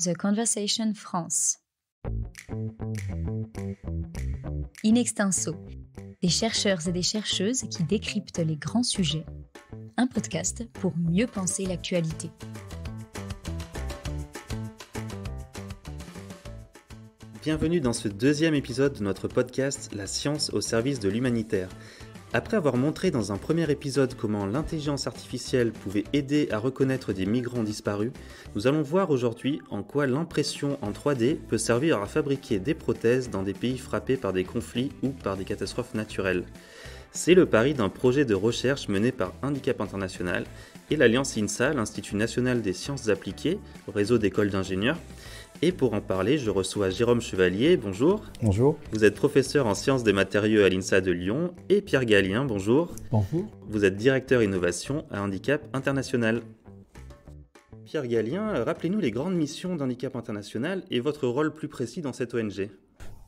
The Conversation France. In extenso, des chercheurs et des chercheuses qui décryptent les grands sujets. Un podcast pour mieux penser l'actualité. Bienvenue dans ce deuxième épisode de notre podcast « La science au service de l'humanitaire ». Après avoir montré dans un premier épisode comment l'intelligence artificielle pouvait aider à reconnaître des migrants disparus, nous allons voir aujourd'hui en quoi l'impression en 3D peut servir à fabriquer des prothèses dans des pays frappés par des conflits ou par des catastrophes naturelles. C'est le pari d'un projet de recherche mené par Handicap International et l'Alliance INSA, l'Institut national des sciences appliquées, au réseau d'écoles d'ingénieurs. Et pour en parler, je reçois Jérôme Chevalier, bonjour. Bonjour. Vous êtes professeur en sciences des matériaux à l'INSA de Lyon, et Pierre Gallien, bonjour. Bonjour. Vous êtes directeur innovation à Handicap International. Pierre Gallien, rappelez-nous les grandes missions d'Handicap International et votre rôle plus précis dans cette ONG.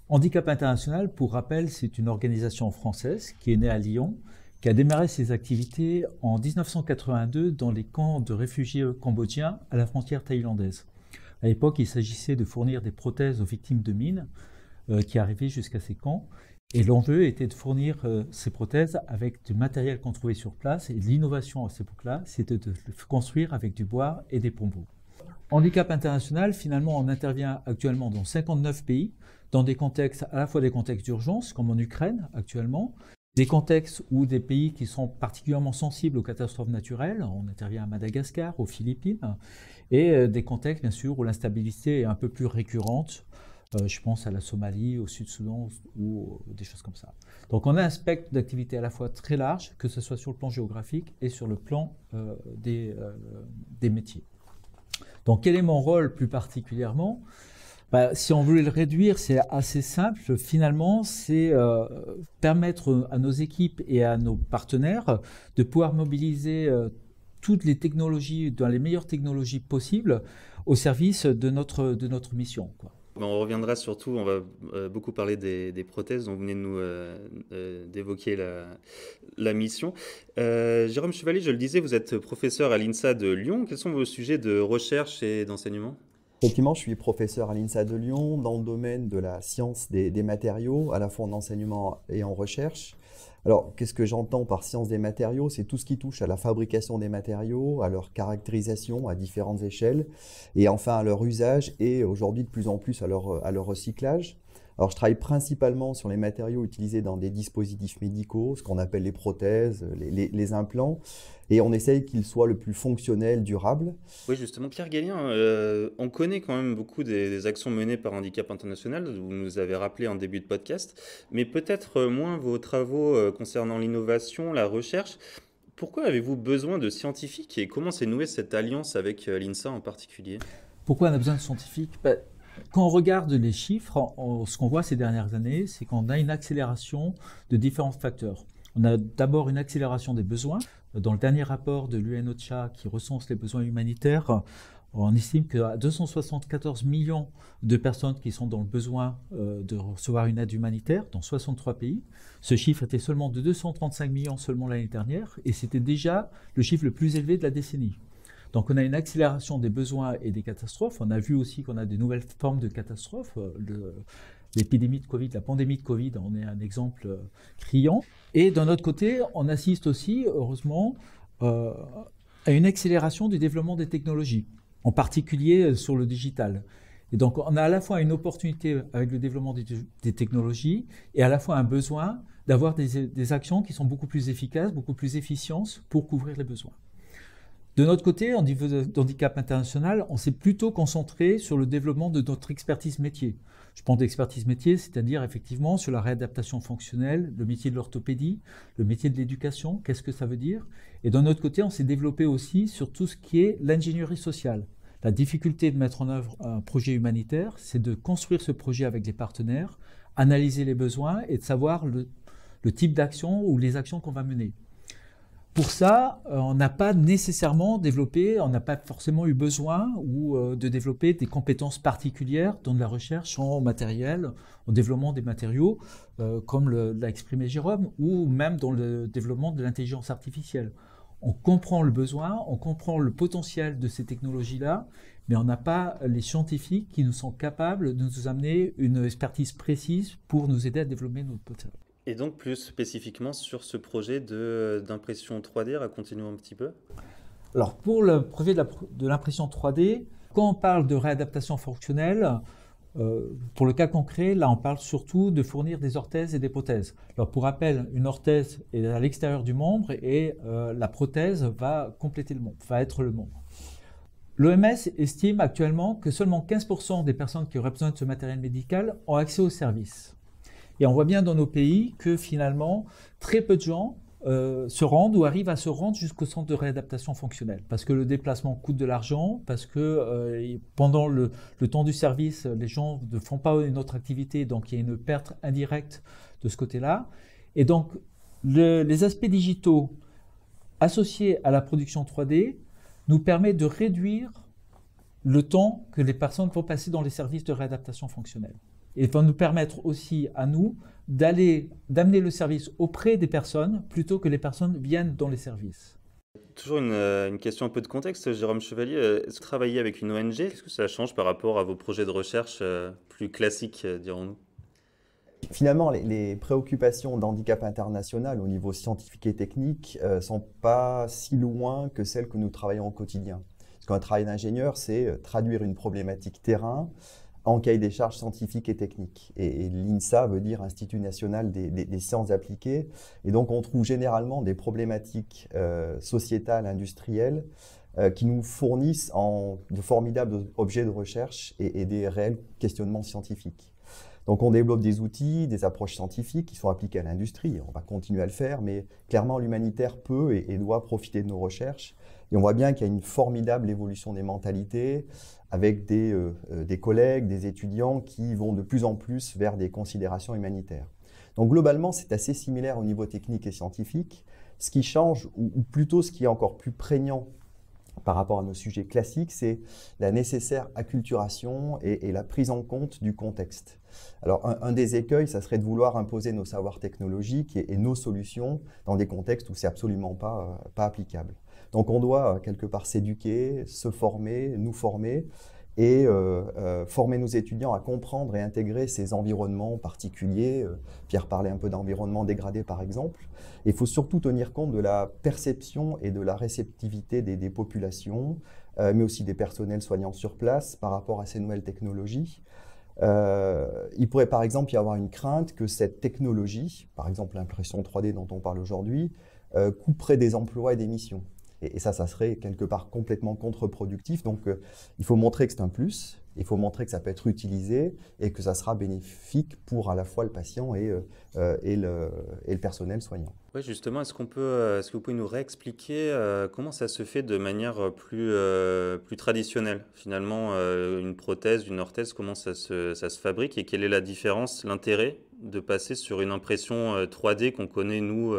Handicap International, pour rappel, c'est une organisation française qui est née à Lyon, qui a démarré ses activités en 1982 dans les camps de réfugiés cambodgiens à la frontière thaïlandaise. À l'époque, il s'agissait de fournir des prothèses aux victimes de mines qui arrivaient jusqu'à ces camps. Et l'enjeu était de fournir ces prothèses avec du matériel qu'on trouvait sur place. Et l'innovation à cette époque-là, c'était de le construire avec du bois et des bambous. Handicap International, finalement, on intervient actuellement dans 59 pays, dans des contextes, à la fois des contextes d'urgence, comme en Ukraine actuellement, des contextes ou des pays qui sont particulièrement sensibles aux catastrophes naturelles. On intervient à Madagascar, aux Philippines, et des contextes, bien sûr, où l'instabilité est un peu plus récurrente. Je pense à la Somalie, au Sud-Soudan ou des choses comme ça. Donc on a un spectre d'activité à la fois très large, que ce soit sur le plan géographique et sur le plan des métiers. Donc quel est mon rôle plus particulièrement ? Si on voulait le réduire, c'est assez simple. Finalement, c'est permettre à nos équipes et à nos partenaires de pouvoir mobiliser toutes les technologies, dans les meilleures technologies possibles, au service de notre mission, quoi. On reviendra surtout, on va beaucoup parler des prothèses dont vous venez de nous d'évoquer la mission. Jérôme Chevalier, je le disais, vous êtes professeur à l'INSA de Lyon. Quels sont vos sujets de recherche et d'enseignement ? Effectivement, je suis professeur à l'INSA de Lyon dans le domaine de la science des matériaux, à la fois en enseignement et en recherche. Alors, qu'est-ce que j'entends par science des matériaux ? C'est tout ce qui touche à la fabrication des matériaux, à leur caractérisation à différentes échelles, et enfin à leur usage et aujourd'hui de plus en plus à leur recyclage. Alors, je travaille principalement sur les matériaux utilisés dans des dispositifs médicaux, ce qu'on appelle les prothèses, les implants, et on essaye qu'ils soient le plus fonctionnels, durables. Oui, justement, Pierre Gallien, on connaît quand même beaucoup des actions menées par Handicap International, vous nous avez rappelé en début de podcast, mais peut-être moins vos travaux concernant l'innovation, la recherche. Pourquoi avez-vous besoin de scientifiques et comment s'est nouée cette alliance avec l'INSA en particulier ? Pourquoi on a besoin de scientifiques ? Quand on regarde les chiffres, ce qu'on voit ces dernières années, c'est qu'on a une accélération de différents facteurs. On a d'abord une accélération des besoins. Dans le dernier rapport de l'UNOCHA qui recense les besoins humanitaires, on estime qu'il y a 274 millions de personnes qui sont dans le besoin de recevoir une aide humanitaire dans 63 pays. Ce chiffre était seulement de 235 millions seulement l'année dernière et c'était déjà le chiffre le plus élevé de la décennie. Donc on a une accélération des besoins et des catastrophes. On a vu aussi qu'on a de nouvelles formes de catastrophes. L'épidémie de Covid, la pandémie de Covid, on est un exemple criant. Et d'un autre côté, on assiste aussi, heureusement, à une accélération du développement des technologies, en particulier sur le digital. Et donc on a à la fois une opportunité avec le développement des technologies et à la fois un besoin d'avoir des actions qui sont beaucoup plus efficaces, beaucoup plus efficientes pour couvrir les besoins. De notre côté, au niveau d'Handicap International, on s'est plutôt concentré sur le développement de notre expertise métier. Je pense d'expertise métier, c'est-à-dire effectivement sur la réadaptation fonctionnelle, le métier de l'orthopédie, le métier de l'éducation, qu'est-ce que ça veut dire ? Et d'un autre côté, on s'est développé aussi sur tout ce qui est l'ingénierie sociale. La difficulté de mettre en œuvre un projet humanitaire, c'est de construire ce projet avec les partenaires, analyser les besoins et de savoir le type d'action ou les actions qu'on va mener. Pour ça, on n'a pas nécessairement développé, on n'a pas forcément eu besoin de développer des compétences particulières dans de la recherche en matériel, au développement des matériaux, comme l'a exprimé Jérôme, ou même dans le développement de l'intelligence artificielle. On comprend le besoin, on comprend le potentiel de ces technologies-là, mais on n'a pas les scientifiques qui nous sont capables de nous amener une expertise précise pour nous aider à développer notre potentiel. Et donc plus spécifiquement sur ce projet d'impression 3D, racontez-nous un petit peu. Alors pour le projet de l'impression 3D, quand on parle de réadaptation fonctionnelle, pour le cas concret, là on parle surtout de fournir des orthèses et des prothèses. Alors pour rappel, une orthèse est à l'extérieur du membre et la prothèse va compléter le membre, va être le membre. L'OMS estime actuellement que seulement 15% des personnes qui auraient besoin de ce matériel médical ont accès au service. Et on voit bien dans nos pays que finalement, très peu de gens se rendent ou arrivent à se rendre jusqu'au centre de réadaptation fonctionnelle. Parce que le déplacement coûte de l'argent, parce que pendant le temps du service, les gens ne font pas une autre activité, donc il y a une perte indirecte de ce côté-là. Et donc, les aspects digitaux associés à la production 3D nous permettent de réduire le temps que les personnes vont passer dans les services de réadaptation fonctionnelle. Et va nous permettre aussi à nous d'amener le service auprès des personnes plutôt que les personnes viennent dans les services. Toujours une question un peu de contexte, Jérôme Chevalier. Est-ce que vous travaillez avec une ONG? Qu'est-ce que ça change par rapport à vos projets de recherche plus classiques, dirons-nous? Finalement, les préoccupations d'handicap international au niveau scientifique et technique ne sont pas si loin que celles que nous travaillons au quotidien. Parce qu'un travail d'ingénieur, c'est traduire une problématique terrain en cahier des charges scientifiques et techniques. Et l'INSA veut dire Institut national des sciences appliquées. Et donc, on trouve généralement des problématiques sociétales, industrielles, qui nous fournissent de formidables objets de recherche et des réels questionnements scientifiques. Donc, on développe des outils, des approches scientifiques qui sont appliquées à l'industrie. On va continuer à le faire, mais clairement, l'humanitaire peut et doit profiter de nos recherches. Et on voit bien qu'il y a une formidable évolution des mentalités, avec des collègues, des étudiants qui vont de plus en plus vers des considérations humanitaires. Donc globalement, c'est assez similaire au niveau technique et scientifique. Ce qui change, ou plutôt ce qui est encore plus prégnant par rapport à nos sujets classiques, c'est la nécessaire acculturation et la prise en compte du contexte. Alors un des écueils, ça serait de vouloir imposer nos savoirs technologiques et nos solutions dans des contextes où c'est absolument pas applicable. Donc on doit quelque part s'éduquer, se former, nous former et former nos étudiants à comprendre et intégrer ces environnements particuliers. Pierre parlait un peu d'environnement dégradé par exemple. Il faut surtout tenir compte de la perception et de la réceptivité des populations, mais aussi des personnels soignants sur place par rapport à ces nouvelles technologies. Il pourrait par exemple y avoir une crainte que cette technologie, par exemple l'impression 3D dont on parle aujourd'hui, couperait des emplois et des missions. Et ça serait quelque part complètement contre-productif. Donc, il faut montrer que c'est un plus, il faut montrer que ça peut être utilisé et que ça sera bénéfique pour à la fois le patient et le personnel soignant. Oui, justement, est-ce que vous pouvez nous réexpliquer comment ça se fait de manière plus traditionnelle? Finalement, une prothèse, une orthèse, comment ça se fabrique et quelle est la différence, l'intérêt de passer sur une impression 3D qu'on connaît, nous,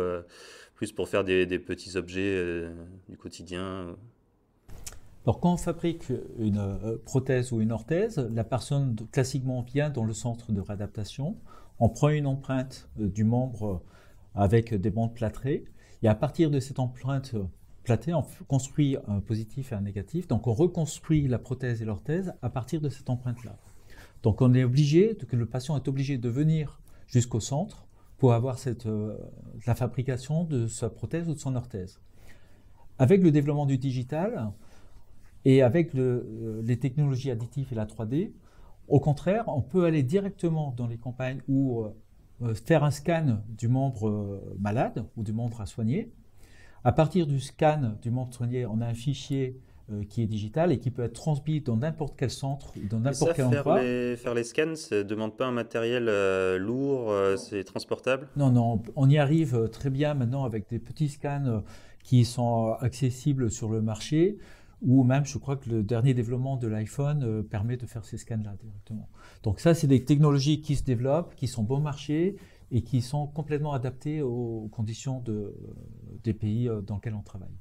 plus pour faire des petits objets du quotidien? Alors, quand on fabrique une prothèse ou une orthèse, la personne classiquement vient dans le centre de réadaptation, on prend une empreinte du membre avec des bandes plâtrées, et à partir de cette empreinte plâtrée, on construit un positif et un négatif, donc on reconstruit la prothèse et l'orthèse à partir de cette empreinte-là. Donc le patient est obligé de venir jusqu'au centre pour avoir la fabrication de sa prothèse ou de son orthèse. Avec le développement du digital et avec les technologies additives et la 3D, au contraire, on peut aller directement dans les campagnes ou faire un scan du membre malade ou du membre à soigner. À partir du scan du membre soigné, on a un fichier qui est digital et qui peut être transmis dans n'importe quel centre, dans n'importe quel endroit. Faire les scans, ça ne demande pas un matériel lourd, c'est transportable? Non, on y arrive très bien maintenant avec des petits scans qui sont accessibles sur le marché, ou même je crois que le dernier développement de l'iPhone permet de faire ces scans-là directement. Donc ça, c'est des technologies qui se développent, qui sont bon marché et qui sont complètement adaptées aux conditions des pays dans lesquels on travaille.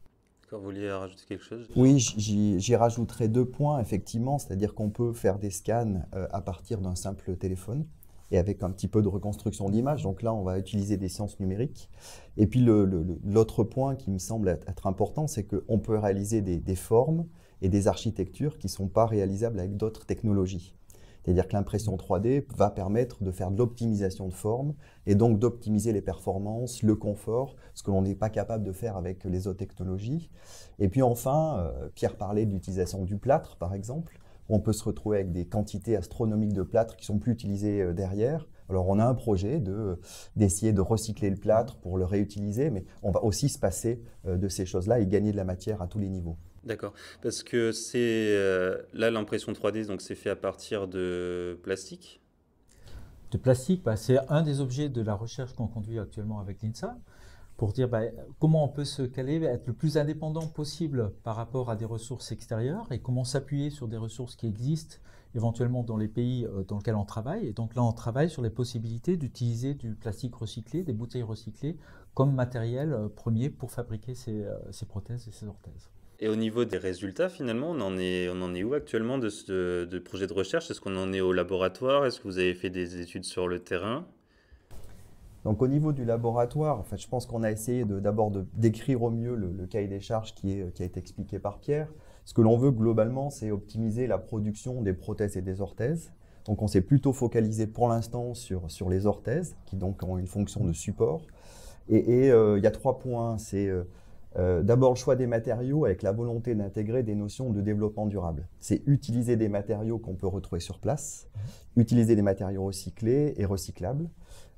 Vous vouliez rajouter quelque chose? Oui, j'y rajouterai 2 points, effectivement, c'est-à-dire qu'on peut faire des scans à partir d'un simple téléphone. et avec un petit peu de reconstruction d'image. Donc là, on va utiliser des sciences numériques. Et puis l'autre point qui me semble être important, c'est qu'on peut réaliser des formes et des architectures qui ne sont pas réalisables avec d'autres technologies. C'est-à-dire que l'impression 3D va permettre de faire de l'optimisation de forme et donc d'optimiser les performances, le confort, ce que l'on n'est pas capable de faire avec les autres technologies. Et puis enfin, Pierre parlait de l'utilisation du plâtre, par exemple. On peut se retrouver avec des quantités astronomiques de plâtre qui ne sont plus utilisées derrière. Alors on a un projet d'essayer de recycler le plâtre pour le réutiliser, mais on va aussi se passer de ces choses-là et gagner de la matière à tous les niveaux. D'accord, parce que c'est là l'impression 3D, donc c'est fait à partir de plastique. De plastique, c'est un des objets de la recherche qu'on conduit actuellement avec l'INSA pour dire comment on peut se caler, être le plus indépendant possible par rapport à des ressources extérieures et comment s'appuyer sur des ressources qui existent éventuellement dans les pays dans lesquels on travaille. Et donc là, on travaille sur les possibilités d'utiliser du plastique recyclé, des bouteilles recyclées comme matériel premier pour fabriquer ces prothèses et ces orthèses. Et au niveau des résultats, finalement, on en est où actuellement de ce projet de recherche? Est-ce qu'on en est au laboratoire? Est-ce que vous avez fait des études sur le terrain? Donc au niveau du laboratoire, en fait, je pense qu'on a essayé d'abord de décrire au mieux le cahier des charges qui a été expliqué par Pierre. Ce que l'on veut globalement, c'est optimiser la production des prothèses et des orthèses. Donc on s'est plutôt focalisé pour l'instant sur les orthèses, qui donc ont une fonction de support. Et il y a 3 points. C'est d'abord le choix des matériaux avec la volonté d'intégrer des notions de développement durable. C'est utiliser des matériaux qu'on peut retrouver sur place, utiliser des matériaux recyclés et recyclables.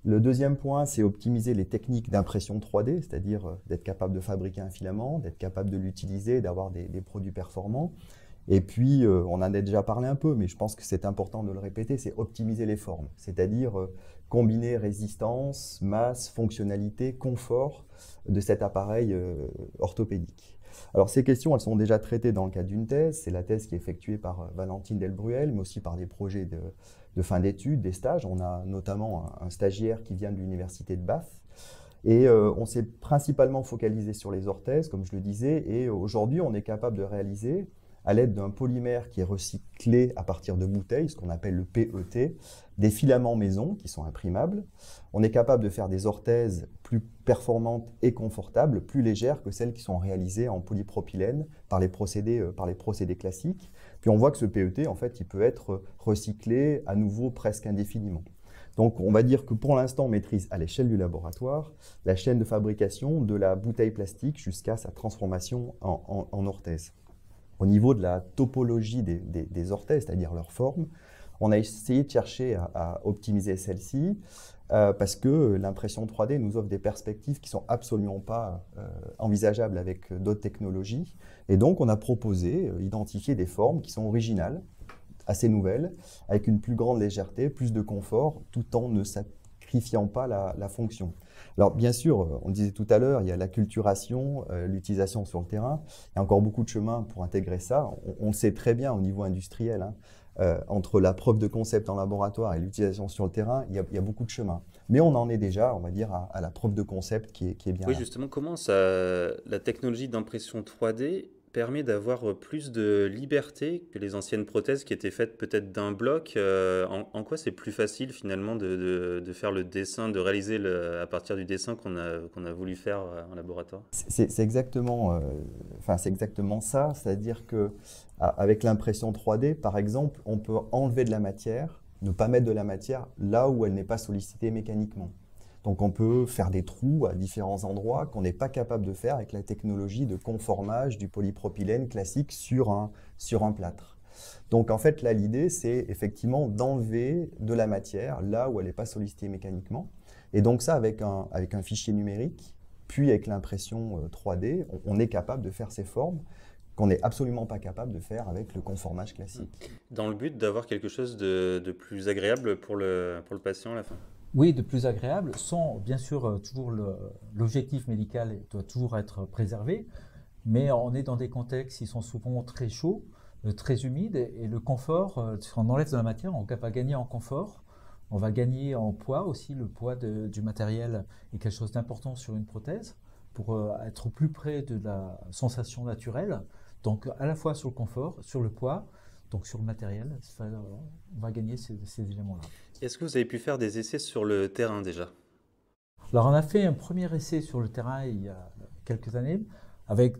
Le deuxième point, c'est optimiser les techniques d'impression 3D, c'est-à-dire d'être capable de fabriquer un filament, d'être capable de l'utiliser, d'avoir des produits performants. Et puis, on en a déjà parlé un peu, mais je pense que c'est important de le répéter, c'est optimiser les formes, c'est-à-dire combiner résistance, masse, fonctionnalité, confort de cet appareil orthopédique. Alors ces questions, elles sont déjà traitées dans le cadre d'une thèse. C'est la thèse qui est effectuée par Valentine Delbruel, mais aussi par des projets de fin d'études, des stages. On a notamment un stagiaire qui vient de l'université de Bath. Et on s'est principalement focalisé sur les orthèses, comme je le disais, et aujourd'hui on est capable de réaliser, à l'aide d'un polymère qui est recyclé à partir de bouteilles, ce qu'on appelle le PET, des filaments maison qui sont imprimables. On est capable de faire des orthèses plus performantes et confortables, plus légères que celles qui sont réalisées en polypropylène par les procédés classiques. Puis on voit que ce PET, en fait, il peut être recyclé à nouveau presque indéfiniment. Donc on va dire que pour l'instant, on maîtrise à l'échelle du laboratoire la chaîne de fabrication de la bouteille plastique jusqu'à sa transformation en orthèse. Au niveau de la topologie des orthèses, c'est-à-dire leur forme, on a essayé de chercher à optimiser celle-ci parce que l'impression 3D nous offre des perspectives qui ne sont absolument pas envisageables avec d'autres technologies. Et donc, on a proposé, identifier des formes qui sont originales, assez nouvelles, avec une plus grande légèreté, plus de confort, tout en ne sacrifiant pas la fonction. Alors bien sûr, on le disait tout à l'heure, il y a l'acculturation, l'utilisation sur le terrain. Il y a encore beaucoup de chemin pour intégrer ça. On le sait très bien au niveau industriel. Entre la preuve de concept en laboratoire et l'utilisation sur le terrain, il y a beaucoup de chemin. Mais on en est déjà, on va dire, à la preuve de concept qui est bien Oui, là. justement, comment la technologie d'impression 3D permet d'avoir plus de liberté que les anciennes prothèses qui étaient faites peut-être d'un bloc. En quoi c'est plus facile finalement de faire le dessin, de réaliser à partir du dessin qu'on a voulu faire en laboratoire? C'est exactement, c'est exactement ça, c'est-à-dire qu'avec l'impression 3D, par exemple, on peut enlever de la matière, ne pas mettre de la matière là où elle n'est pas sollicitée mécaniquement. Donc on peut faire des trous à différents endroits qu'on n'est pas capable de faire avec la technologie de conformage du polypropylène classique sur un plâtre. Donc en fait là l'idée c'est effectivement d'enlever de la matière là où elle n'est pas sollicitée mécaniquement. Et donc ça avec un fichier numérique, puis avec l'impression 3D, on est capable de faire ces formes qu'on n'est absolument pas capable de faire avec le conformage classique. Dans le but d'avoir quelque chose de plus agréable pour le patient à la fin. Oui, de plus agréable, sans bien sûr toujours l'objectif médical doit toujours être préservé, mais on est dans des contextes qui sont souvent très chauds, très humides, et le confort, si on enlève de la matière, on va gagner en confort, on va gagner en poids aussi, le poids du matériel est quelque chose d'important sur une prothèse, pour être plus près de la sensation naturelle, donc à la fois sur le confort, sur le poids, Donc sur le matériel, on va gagner ces éléments-là. Est-ce que vous avez pu faire des essais sur le terrain déjà? Alors on a fait un premier essai sur le terrain il y a quelques années, avec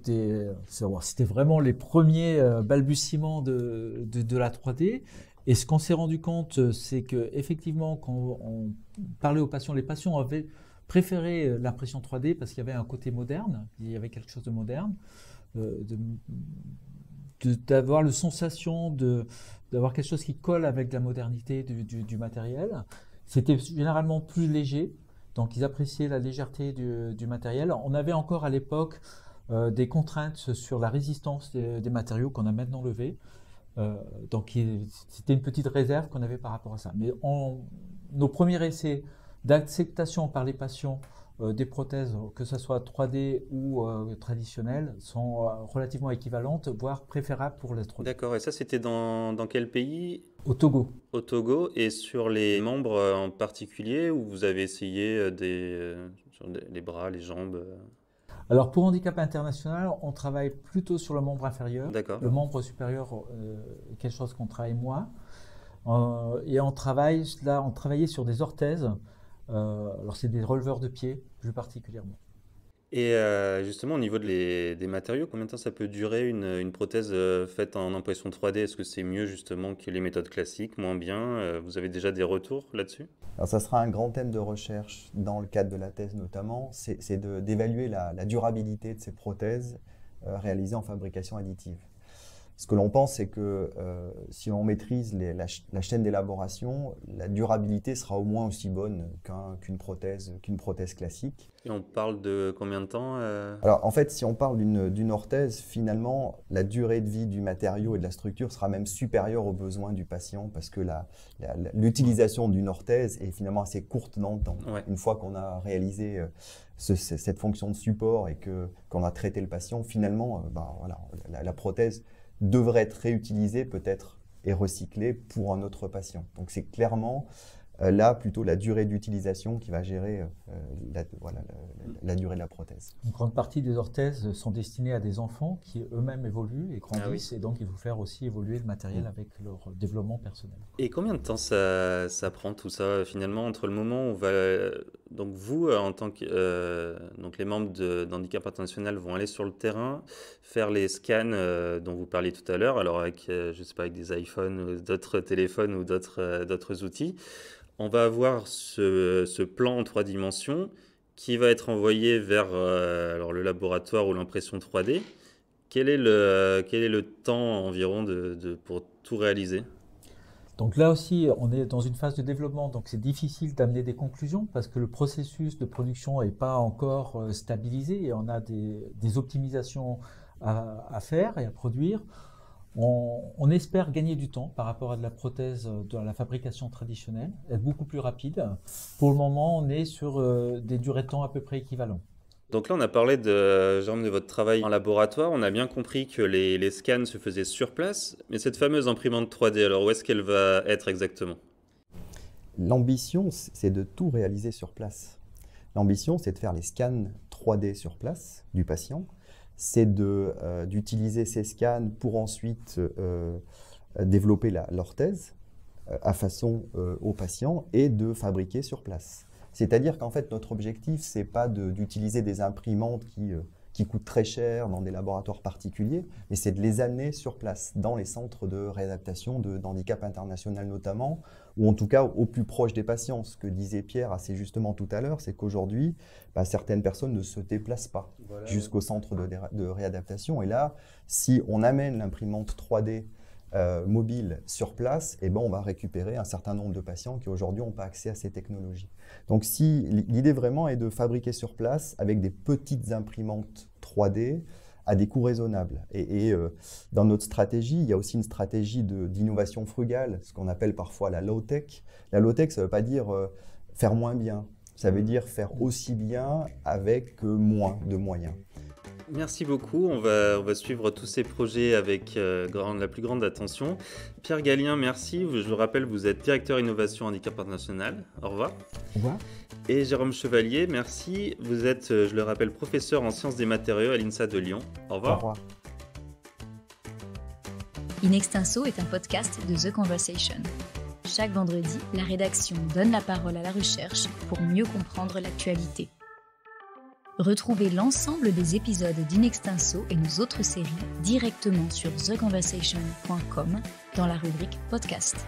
c'était vraiment les premiers balbutiements de la 3D. Et ce qu'on s'est rendu compte, c'est qu'effectivement, quand on parlait aux patients, les patients avaient préféré l'impression 3D parce qu'il y avait un côté moderne, il y avait quelque chose de moderne, d'avoir la sensation d'avoir quelque chose qui colle avec la modernité du matériel. C'était généralement plus léger, donc ils appréciaient la légèreté du matériel. On avait encore à l'époque des contraintes sur la résistance des matériaux qu'on a maintenant levées. Donc c'était une petite réserve qu'on avait par rapport à ça. Mais nos premiers essais d'acceptation par les patients des prothèses, que ce soit 3D ou traditionnelles, sont relativement équivalentes, voire préférables pour les 3D. D'accord, et ça c'était dans quel pays? Au Togo. Au Togo, et sur les membres en particulier, où vous avez essayé sur les bras, les jambes? Alors pour handicap international, on travaille plutôt sur le membre inférieur. D'accord. Le membre supérieur est quelque chose qu'on travaille moins. Et on travaillait sur des orthèses. Alors c'est des releveurs de pied plus particulièrement. Et justement, au niveau des matériaux, combien de temps ça peut durer une prothèse faite en impression 3D? Est-ce que c'est mieux justement que les méthodes classiques, moins bien? Vous avez déjà des retours là-dessus? Alors ça sera un grand thème de recherche dans le cadre de la thèse notamment, c'est d'évaluer la durabilité de ces prothèses réalisées en fabrication additive. Ce que l'on pense, c'est que si on maîtrise la chaîne d'élaboration, la durabilité sera au moins aussi bonne qu'une prothèse classique. Et on parle de combien de temps? Alors en fait, si on parle d'une orthèse, finalement, la durée de vie du matériau et de la structure sera même supérieure aux besoins du patient parce que l'utilisation d'une orthèse est finalement assez courte dans le temps. Ouais. Une fois qu'on a réalisé cette fonction de support et qu'on a traité le patient, finalement, voilà, la prothèse devrait être réutilisée peut-être et recyclée pour un autre patient. Donc c'est clairement là plutôt la durée d'utilisation qui va gérer la durée de la prothèse. Une grande partie des orthèses sont destinées à des enfants qui eux-mêmes évoluent et grandissent, Ah oui. Et donc il faut faire aussi évoluer le matériel avec leur développement personnel. Et combien de temps ça prend tout ça finalement entre le moment où on va donc vous en tant que donc les membres d'Handicap International vont aller sur le terrain faire les scans dont vous parliez tout à l'heure, alors avec je sais pas, avec des iPhones ou d'autres téléphones ou d'autres outils, on va avoir ce plan en 3 dimensions qui va être envoyé vers alors le laboratoire ou l'impression 3D. Quel est le temps environ pour tout réaliser? Donc là aussi, on est dans une phase de développement, donc c'est difficile d'amener des conclusions parce que le processus de production n'est pas encore stabilisé et on a des optimisations à faire et à produire. On espère gagner du temps par rapport à de la prothèse de la fabrication traditionnelle, être beaucoup plus rapide. Pour le moment, on est sur des durées de temps à peu près équivalentes. Donc là, on a parlé de votre travail en laboratoire. On a bien compris que les scans se faisaient sur place. Mais cette fameuse imprimante 3D, alors où est-ce qu'elle va être exactement? L'ambition, c'est de tout réaliser sur place. L'ambition, c'est de faire les scans 3D sur place du patient. C'est d'utiliser ces scans pour ensuite développer l'orthèse à façon au patient et de fabriquer sur place. C'est-à-dire qu'en fait, notre objectif, ce n'est pas d'utiliser des imprimantes qui coûtent très cher dans des laboratoires particuliers, mais c'est de les amener sur place, dans les centres de réadaptation d'handicap international notamment, ou en tout cas au plus proche des patients. Ce que disait Pierre assez justement tout à l'heure, c'est qu'aujourd'hui, certaines personnes ne se déplacent pas jusqu'au centre de réadaptation. Et là, si on amène l'imprimante 3D mobile sur place, on va récupérer un certain nombre de patients qui aujourd'hui n'ont pas accès à ces technologies. Donc l'idée vraiment est de fabriquer sur place avec des petites imprimantes 3D à des coûts raisonnables. Et dans notre stratégie, il y a aussi une stratégie d'innovation frugale, ce qu'on appelle parfois la low-tech. La low-tech, ça ne veut pas dire faire moins bien, ça veut dire faire aussi bien avec moins de moyens. Merci beaucoup, on va suivre tous ces projets avec la plus grande attention. Pierre Gallien, merci. Je vous rappelle, vous êtes directeur innovation Handicap International. Au revoir. Au revoir. Et Jérôme Chevalier, merci. Vous êtes, je le rappelle, professeur en sciences des matériaux à l'INSA de Lyon. Au revoir. Au revoir. In Extenso est un podcast de The Conversation. Chaque vendredi, la rédaction donne la parole à la recherche pour mieux comprendre l'actualité. Retrouvez l'ensemble des épisodes d'In Extenso et nos autres séries directement sur theconversation.com dans la rubrique podcast.